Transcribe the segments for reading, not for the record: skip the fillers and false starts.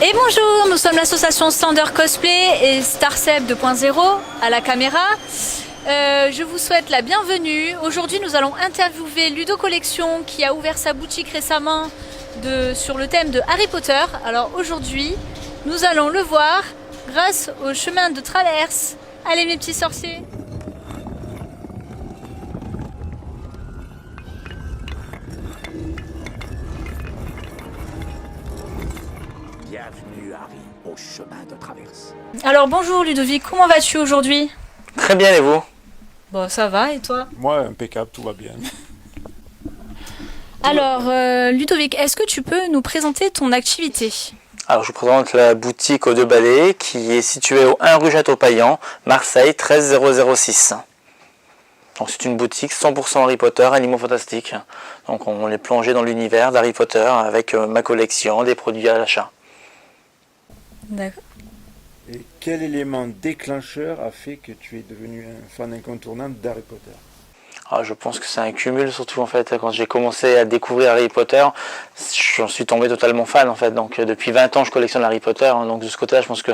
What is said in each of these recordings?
Et bonjour, nous sommes l'association Slender Cosplay et Starcep 2.0 à la caméra. Je vous souhaite la bienvenue. Aujourd'hui, nous allons interviewer Ludo Collection qui a ouvert sa boutique récemment sur le thème de Harry Potter. Alors aujourd'hui, nous allons le voir grâce au chemin de traverse. Allez mes petits sorciers! Bienvenue Harry, au chemin de traverse. Alors bonjour Ludovic, comment vas-tu aujourd'hui? Très bien, et vous? Bon, ça va, et toi? Moi, impeccable, tout va bien. Alors Ludovic, est-ce que tu peux nous présenter ton activité? Alors, je vous présente la boutique aux Deux Balais qui est située au 1 rue Château-Payan, Marseille 13006. Donc, c'est une boutique 100% Harry Potter, animaux fantastiques. Donc, on est plongé dans l'univers d'Harry Potter avec ma collection, des produits à l'achat. D'accord. Et quel élément déclencheur a fait que tu es devenu un fan incontournable d'Harry Potter? Alors, je pense que c'est un cumul, surtout en fait, quand j'ai commencé à découvrir Harry Potter, j'en suis tombé totalement fan en fait. Donc, depuis 20 ans, je collectionne Harry Potter. Donc, de ce côté-là, je pense que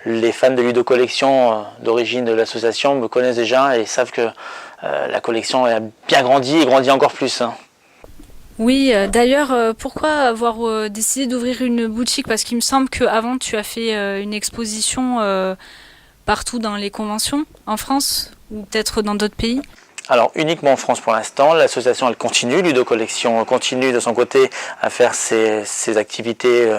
les fans de Ludo Collection d'origine de l'association me connaissent déjà et savent que la collection a bien grandi et grandit encore plus. Oui, d'ailleurs, pourquoi avoir décidé d'ouvrir une boutique? Parce qu'il me semble qu'avant, tu as fait une exposition partout dans les conventions, en France, ou peut-être dans d'autres pays. Alors uniquement en France pour l'instant, l'association elle continue, Ludo Collection continue de son côté à faire ses activités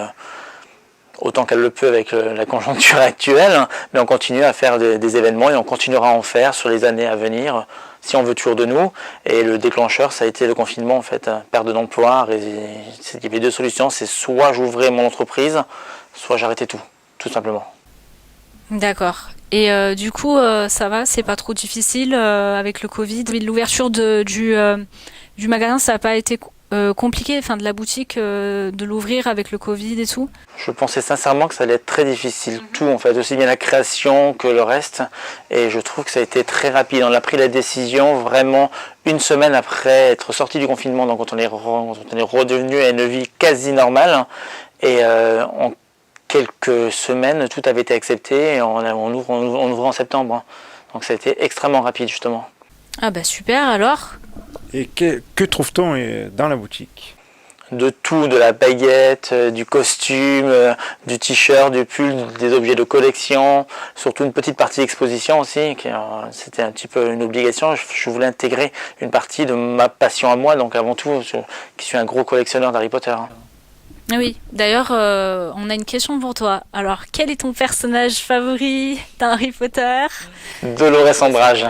autant qu'elle le peut avec la conjoncture actuelle, mais on continue à faire des événements et on continuera à en faire sur les années à venir si on veut toujours de nous. Et le déclencheur ça a été le confinement en fait, perte d'emploi, il y avait deux solutions, c'est soit j'ouvrais mon entreprise, soit j'arrêtais tout simplement. D'accord. Et du coup, ça va, c'est pas trop difficile avec le Covid. L'ouverture du magasin, ça n'a pas été compliqué, enfin de la boutique, de l'ouvrir avec le Covid et tout? Je pensais sincèrement que ça allait être très difficile, tout en fait, aussi bien la création que le reste. Et je trouve que ça a été très rapide. On a pris la décision vraiment une semaine après être sorti du confinement, donc quand on est redevenu à une vie quasi normale. Et en quelques semaines, tout avait été accepté et on ouvre en septembre. Donc ça a été extrêmement rapide justement. Ah bah super alors. Et que trouve-t-on dans la boutique? De tout, de la baguette, du costume, du t-shirt, du pull, des objets de collection, surtout une petite partie d'exposition aussi, c'était un petit peu une obligation. Je voulais intégrer une partie de ma passion à moi, donc avant tout, qui suis un gros collectionneur d'Harry Potter. Oui, d'ailleurs, on a une question pour toi. Alors, quel est ton personnage favori d'Harry Potter? Dolores Umbridge.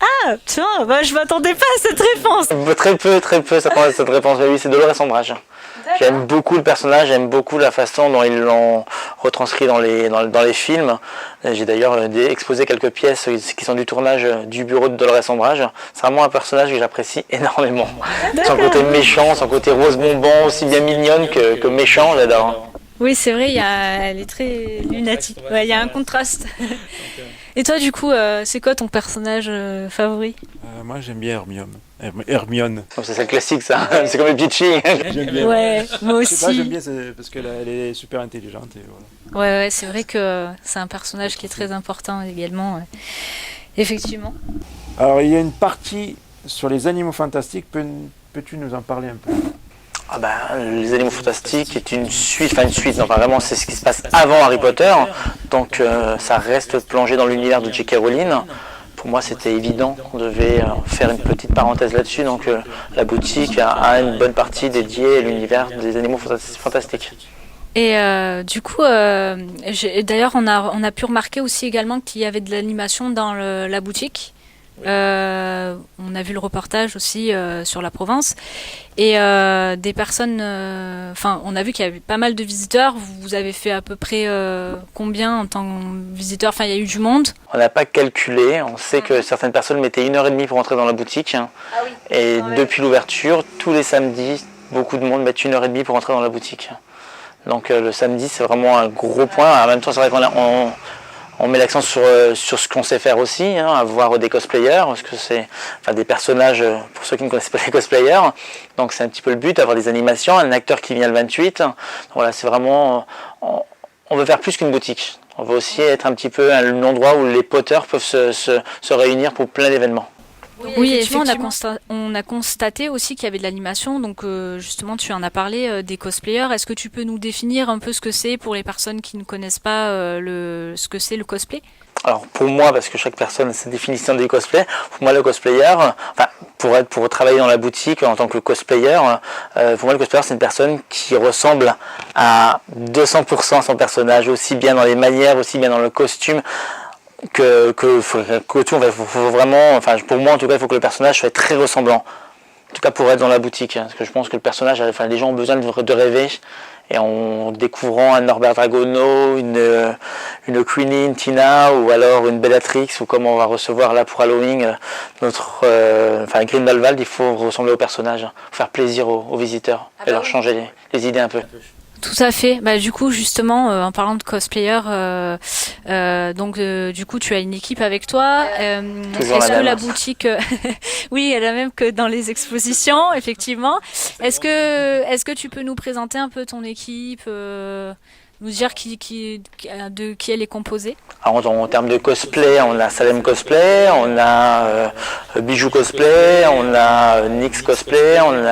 Ah, tiens, bah, je m'attendais pas à cette réponse. Très peu cette réponse. Mais oui, c'est Dolores Umbridge. J'aime beaucoup le personnage, j'aime beaucoup la façon dont ils l'ont retranscrit dans les films. J'ai d'ailleurs exposé quelques pièces qui sont du tournage du bureau de Dolores Umbridge. C'est vraiment un personnage que j'apprécie énormément. Son côté méchant, son côté rose bonbon, aussi bien mignonne que méchant, j'adore. Oui, c'est vrai, elle est très lunatique. Ouais, il y a un contraste. Et toi, du coup, c'est quoi ton personnage favori? Moi, j'aime bien Hermione. C'est le classique, ça. C'est comme les petites filles. J'aime bien. Ouais, moi Je sais pas, aussi. j'aime bien parce qu'elle est super intelligente. Et voilà. Ouais, c'est vrai que c'est un personnage qui est très important également. Ouais. Effectivement. Alors, il y a une partie sur les animaux fantastiques. Peux-tu nous en parler un peu? Ah bah, les Animaux Fantastiques est une suite, non, pas vraiment, c'est ce qui se passe avant Harry Potter, donc ça reste plongé dans l'univers de J.K. Rowling. Pour moi, c'était évident qu'on devait faire une petite parenthèse là-dessus, donc la boutique a une bonne partie dédiée à l'univers des Animaux Fantastiques. Et du coup, d'ailleurs, on a pu remarquer aussi également qu'il y avait de l'animation dans la boutique. On a vu le reportage aussi sur la Provence et des personnes, on a vu qu'il y avait pas mal de visiteurs. Vous avez fait à peu près combien en tant que visiteur? Enfin, il y a eu du monde. On n'a pas calculé, on sait que certaines personnes mettaient 1h30 pour entrer dans la boutique. Ah oui. Et depuis l'ouverture, tous les samedis, beaucoup de monde mettent 1h30 pour entrer dans la boutique. Donc le samedi, c'est vraiment un gros point. En même temps, c'est vrai qu'on On met l'accent sur ce qu'on sait faire aussi, hein, avoir des cosplayers, parce que c'est des personnages, pour ceux qui ne connaissent pas les cosplayers. Donc c'est un petit peu le but, avoir des animations, un acteur qui vient le 28. Donc, voilà, c'est vraiment, on veut faire plus qu'une boutique. On veut aussi être un petit peu un endroit où les poteurs peuvent se réunir pour plein d'événements. Oui, effectivement, on a constaté aussi qu'il y avait de l'animation, donc justement tu en as parlé des cosplayers. Est-ce que tu peux nous définir un peu ce que c'est pour les personnes qui ne connaissent pas ce que c'est le cosplay? Alors pour moi, parce que chaque personne a sa définition du cosplay, pour moi le cosplayer, pour travailler dans la boutique en tant que cosplayer, pour moi le cosplayer c'est une personne qui ressemble à 200% à son personnage, aussi bien dans les manières, aussi bien dans le costume, que tout, faut vraiment, pour moi en tout cas, il faut que le personnage soit très ressemblant. En tout cas pour être dans la boutique, parce que je pense que le personnage, les gens ont besoin de rêver, et en découvrant un Norbert Dragono, une Queenie, Tina, ou alors une Bellatrix, ou comme on va recevoir là pour Halloween, Grindelwald, il faut ressembler au personnage, faire plaisir aux visiteurs, et leur changer les idées un peu. Tout à fait. Du coup, justement, en parlant de cosplayer, du coup, tu as une équipe avec toi. Est-ce que la boutique, oui, elle a même que dans les expositions, effectivement. Est-ce que tu peux nous présenter un peu ton équipe, nous dire de qui elle est composée? Alors, en termes de cosplay, on a Salem Cosplay, on a Bijou Cosplay, on a Nyx Cosplay, on en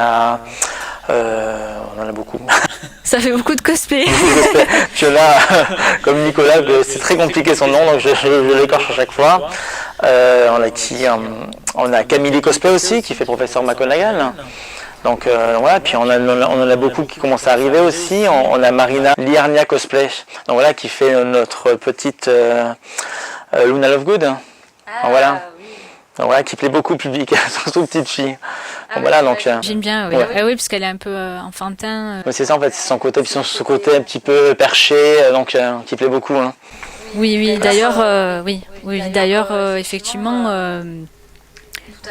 a beaucoup. Ça fait beaucoup de cosplay. Piola, comme Nicolas, c'est très compliqué son nom, donc je l'écorche à chaque fois. On a Camille Cosplay aussi, qui fait Professeur McGonagall. Donc voilà, puis on en a beaucoup qui commencent à arriver aussi. On a Marina Liarnia Cosplay, donc voilà, qui fait notre petite Luna Lovegood. Donc, voilà. Donc, voilà, qui plaît beaucoup au public, surtout aux petites filles. Donc, voilà, donc j'aime bien, oui. Ouais. Ah oui, parce qu'elle est un peu enfantin. C'est ça en fait, c'est son côté un petit peu perché, donc qui plaît beaucoup. Hein. Oui, d'ailleurs, effectivement.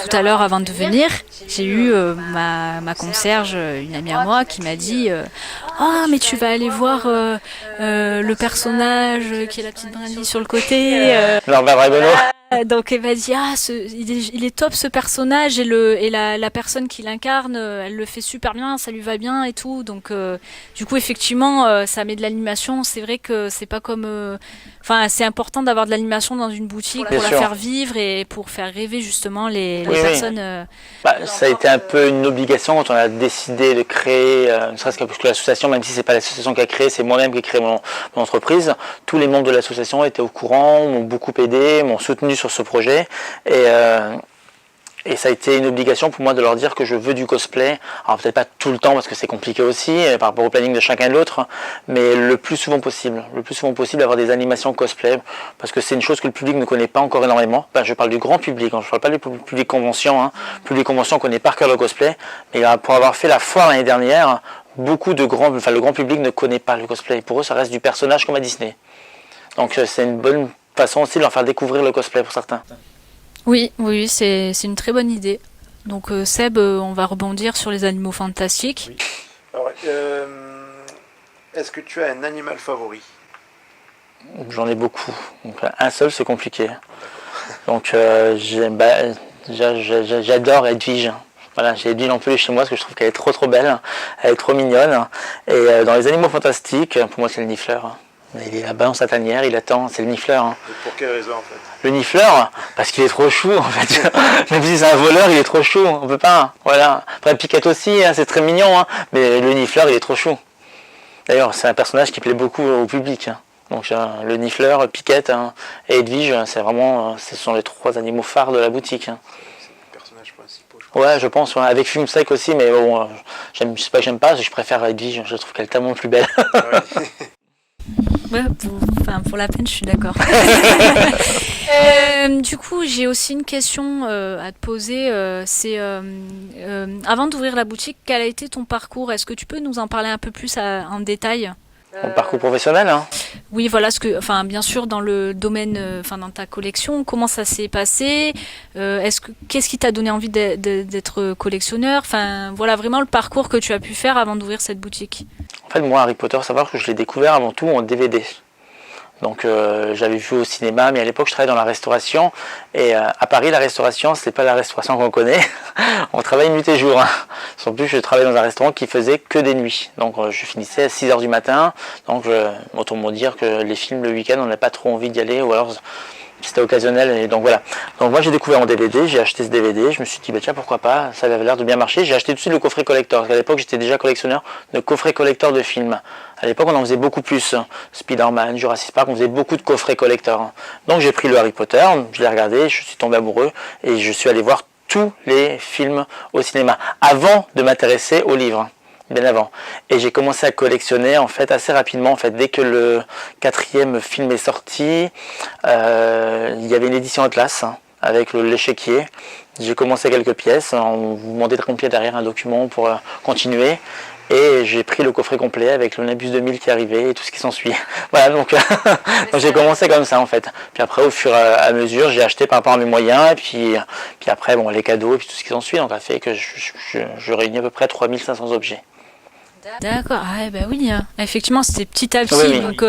Tout à l'heure, avant de venir, j'ai eu ma concierge, une amie à moi, qui m'a dit mais tu vas aller voir le personnage qui est la petite brindille sur le côté. Norbert Dragono. Donc elle m'a dit il est top ce personnage et la personne qui l'incarne, elle le fait super bien, ça lui va bien et tout. Donc du coup effectivement ça met de l'animation. C'est vrai que c'est pas comme c'est important d'avoir de l'animation dans une boutique pour la faire vivre et pour faire rêver justement les personnes. Ça a été un peu une obligation quand on a décidé de créer, ne serait-ce que parce que l'association, même si c'est pas l'association qui a créé, c'est moi-même qui ai créé mon entreprise. Tous les membres de l'association étaient au courant, m'ont beaucoup aidé, m'ont soutenu sur ce projet et ça a été une obligation pour moi de leur dire que je veux du cosplay. Alors peut-être pas tout le temps parce que c'est compliqué aussi par rapport au planning de chacun de l'autre, mais le plus souvent possible avoir des animations cosplay parce que c'est une chose que le public ne connaît pas encore énormément. Je parle du grand public, je parle pas du public convention. Le public convention connaît par cœur le cosplay, mais pour avoir fait la foire l'année dernière, le grand public ne connaît pas le cosplay. Pour eux, ça reste du personnage comme à Disney. Donc c'est une bonne façon aussi de leur faire découvrir le cosplay pour certains. Oui, c'est une très bonne idée. Donc Seb, on va rebondir sur les animaux fantastiques. Oui. Alors, est-ce que tu as un animal favori? J'en ai beaucoup. Donc, un seul, c'est compliqué. Donc j'adore Edwige. Voilà, j'ai Edwige en peluche chez moi parce que je trouve qu'elle est trop belle, elle est trop mignonne. Et dans les animaux fantastiques, pour moi c'est le nifleur. Il est là-bas dans sa tanière, il attend, c'est le nifleur. Et pour quelle raison en fait? Le nifleur, parce qu'il est trop chou en fait. Même si c'est un voleur, il est trop chou, on peut pas. Voilà. Après Piquette aussi, c'est très mignon, mais le nifleur, il est trop chou. D'ailleurs, c'est un personnage qui plaît beaucoup au public. Donc le nifleur, Piquette et Edwige, ce sont les 3 animaux phares de la boutique. C'est les personnages principaux, je pense. Ouais, je pense, avec Fumsec aussi, mais bon, c'est pas que j'aime pas, je préfère Edwige, je trouve qu'elle est tellement plus belle. Ouais, pour la peine, je suis d'accord. Du coup, j'ai aussi une question à te poser. C'est avant d'ouvrir la boutique, quel a été ton parcours? Est-ce que tu peux nous en parler un peu plus en détail? Mon parcours professionnel, Oui, voilà, bien sûr, dans le domaine, dans ta collection, comment ça s'est passé? Qu'est-ce qui t'a donné envie d'être collectionneur? Voilà, vraiment le parcours que tu as pu faire avant d'ouvrir cette boutique. En fait, moi, Harry Potter, savoir que je l'ai découvert avant tout en DVD. Donc j'avais vu au cinéma, mais à l'époque je travaillais dans la restauration. Et à Paris, la restauration, c'est pas la restauration qu'on connaît. On travaille nuit et jour. Hein. En plus, je travaillais dans un restaurant qui faisait que des nuits. Donc je finissais à 6h du matin. Donc autant me dire que les films le week-end, on n'a pas trop envie d'y aller. Ou alors c'était occasionnel. Et donc voilà. Donc moi j'ai découvert en DVD, j'ai acheté ce DVD. Je me suis dit, bah, tiens, pourquoi pas, ça avait l'air de bien marcher. J'ai acheté tout de suite le coffret collector. Parce qu'à l'époque, j'étais déjà collectionneur de coffrets collector de films. À l'époque, on en faisait beaucoup plus. Spider-Man, Jurassic Park, on faisait beaucoup de coffrets collector. Donc j'ai pris le Harry Potter, je l'ai regardé, je suis tombé amoureux et je suis allé voir tous les films au cinéma avant de m'intéresser aux livres, bien avant. Et j'ai commencé à collectionner en fait assez rapidement. En fait, dès que le 4e film est sorti, il y avait une édition Atlas avec l'échiquier. J'ai commencé quelques pièces. On vous demandait de remplir derrière un document pour continuer. Et j'ai pris le coffret complet avec le Nimbus 2000 qui arrivait et tout ce qui s'ensuit. Voilà, donc, donc j'ai commencé comme ça en fait. Puis après, au fur et à mesure, j'ai acheté par rapport à mes moyens. Et puis après, bon, les cadeaux et puis tout ce qui s'ensuit. Donc ça fait que je réunis à peu près 3500 objets. D'accord, ah, bah oui, hein. Effectivement, c'était petit à petit. Oui, oui. Donc,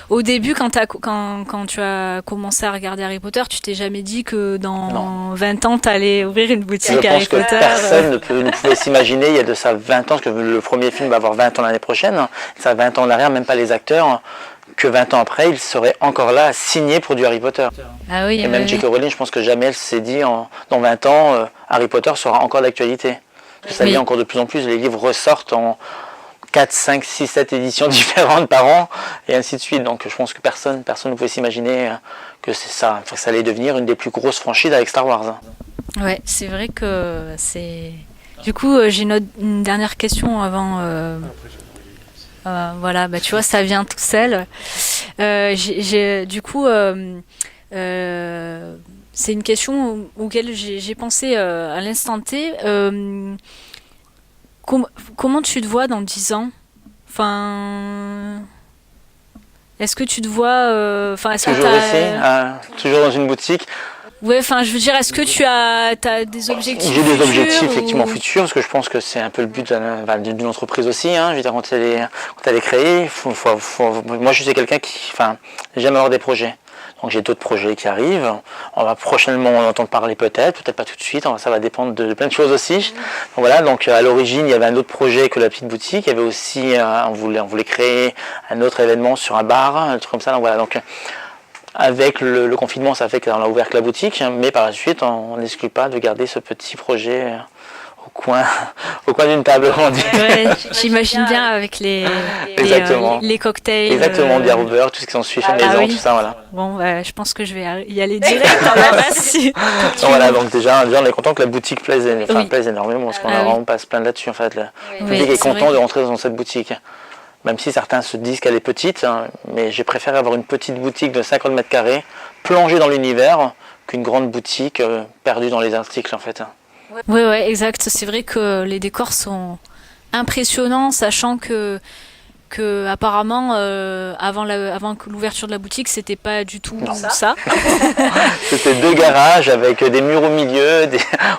au début, quand tu as commencé à regarder Harry Potter, tu t'es jamais dit que dans 20 ans, tu allais ouvrir une boutique Harry Potter. Je pense que personne ne pouvait s'imaginer, il y a de ça 20 ans, parce que le premier film va avoir 20 ans l'année prochaine, ça 20 ans en arrière, même pas les acteurs, que 20 ans après, ils seraient encore là à signer pour du Harry Potter. Ah oui, et même J.K. Rowling, je pense que jamais elle s'est dit, dans 20 ans, Harry Potter sera encore d'actualité. Ça vient encore de plus en plus, les livres ressortent en 4, 5, 6, 7 éditions différentes par an, et ainsi de suite. Donc je pense que personne ne pouvait s'imaginer que ça allait devenir une des plus grosses franchises avec Star Wars. Ouais, c'est vrai que c'est... Du coup, j'ai une dernière question avant... voilà, bah, tu vois, ça vient tout seul. Du coup, c'est une question auquel j'ai pensé à l'instant T. Comment tu te vois dans 10 ans? Enfin, est-ce que tu te vois... toujours ici, toujours dans une boutique. Ouais, enfin, je veux dire, est-ce que tu as des objectifs J'ai des futurs, objectifs effectivement futurs, parce que je pense que c'est un peu le but d'une entreprise aussi. Hein. Je veux dire, quand elle est créée, moi je suis quelqu'un qui... j'aime avoir des projets. Donc j'ai d'autres projets qui arrivent. On va prochainement en entendre parler peut-être pas tout de suite. Ça va dépendre de plein de choses aussi. Donc voilà. Donc à l'origine, il y avait un autre projet que la petite boutique. Il y avait aussi, on voulait créer un autre événement sur un bar, un truc comme ça. Donc voilà. Donc avec le confinement, ça fait qu'on a ouvert que la boutique, mais par la suite, on n'exclut pas de garder ce petit projet au coin d'une table, on dit. Ouais, j'imagine bien avec les cocktails. Exactement, bière au beurre, tout ce qui s'ensuit, fait maison, tout ça, voilà. Bon, je pense que je vais y aller direct. Alors, merci. Voilà, donc déjà, on est content que la boutique plaise énormément, parce qu'on a vraiment pas à se plaindre là-dessus. En fait, le public est content de rentrer dans cette boutique. Même si certains se disent qu'elle est petite, mais j'ai préféré avoir une petite boutique de 50 mètres carrés, plongée dans l'univers, qu'une grande boutique perdue dans les articles, en fait. Oui, exact. C'est vrai que les décors sont impressionnants, sachant que apparemment, avant l'ouverture de la boutique, c'était pas du tout ça. C'était 2 garages avec des murs au milieu.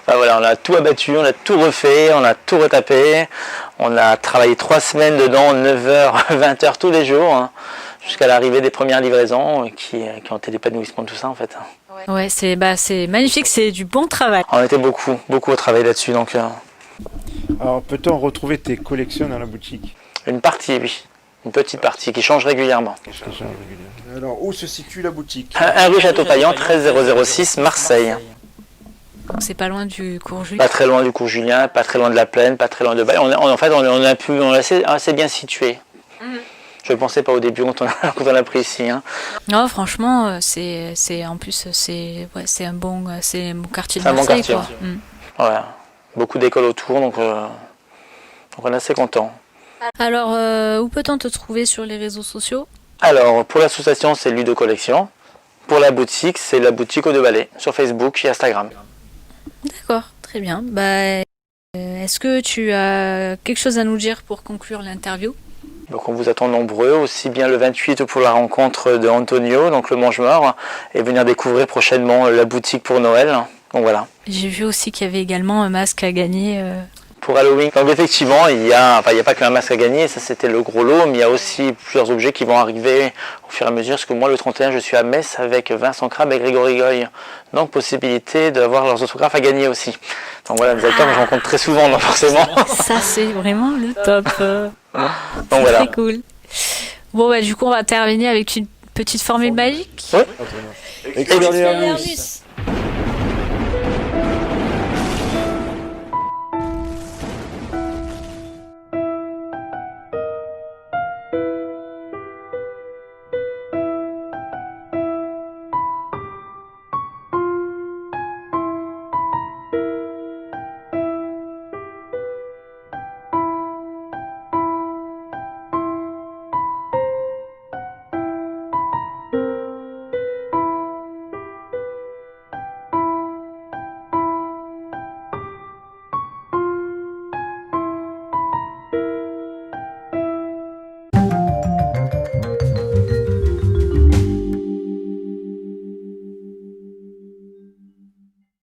Voilà, on a tout abattu, on a tout refait, on a tout retapé. On a travaillé 3 semaines dedans, 9h, 20h tous les jours, jusqu'à l'arrivée des premières livraisons qui ont été l'épanouissement de tout ça en fait. Ouais, c'est magnifique, c'est du bon travail. On était beaucoup au travail là-dessus. Donc, Alors peut-on retrouver tes collections dans la boutique? Une partie, oui. Une petite partie qui change régulièrement. Alors où se situe la boutique? 1 rue Château-Payan, 13006, Marseille. C'est pas loin du cours Julien. Pas très loin du cours Julien, pas très loin de la Plaine, pas très loin de Baille. On est assez bien situé. Je ne pensais pas au début quand on a pris ici. Non, franchement, c'est un bon quartier de Marseille. C'est un bon quartier. Quoi. Voilà. Beaucoup d'écoles autour, donc on est assez content. Alors, où peut-on te trouver sur les réseaux sociaux? Alors, pour l'association, c'est Ludo Collection. Pour la boutique, c'est la boutique aux 2 Balais, sur Facebook et Instagram. D'accord, très bien. Est-ce que tu as quelque chose à nous dire pour conclure l'interview? Donc on vous attend nombreux, aussi bien le 28 pour la rencontre de Antonio, donc le mange-mort, et venir découvrir prochainement la boutique pour Noël. Donc voilà. J'ai vu aussi qu'il y avait également un masque à gagner. pour Halloween. Donc effectivement, il y a pas qu'un masque à gagner, ça c'était le gros lot, mais il y a aussi plusieurs objets qui vont arriver au fur et à mesure, parce que moi le 31 je suis à Metz avec Vincent Crabbe et Grégory Goy. Donc possibilité d'avoir leurs autographes à gagner aussi. Donc voilà, des acteurs que je rencontre très souvent, donc forcément. Ça c'est vraiment le top. Donc voilà. Très cool. Bon bah du coup on va terminer avec une petite formule magique. Oui. Expelliarmus.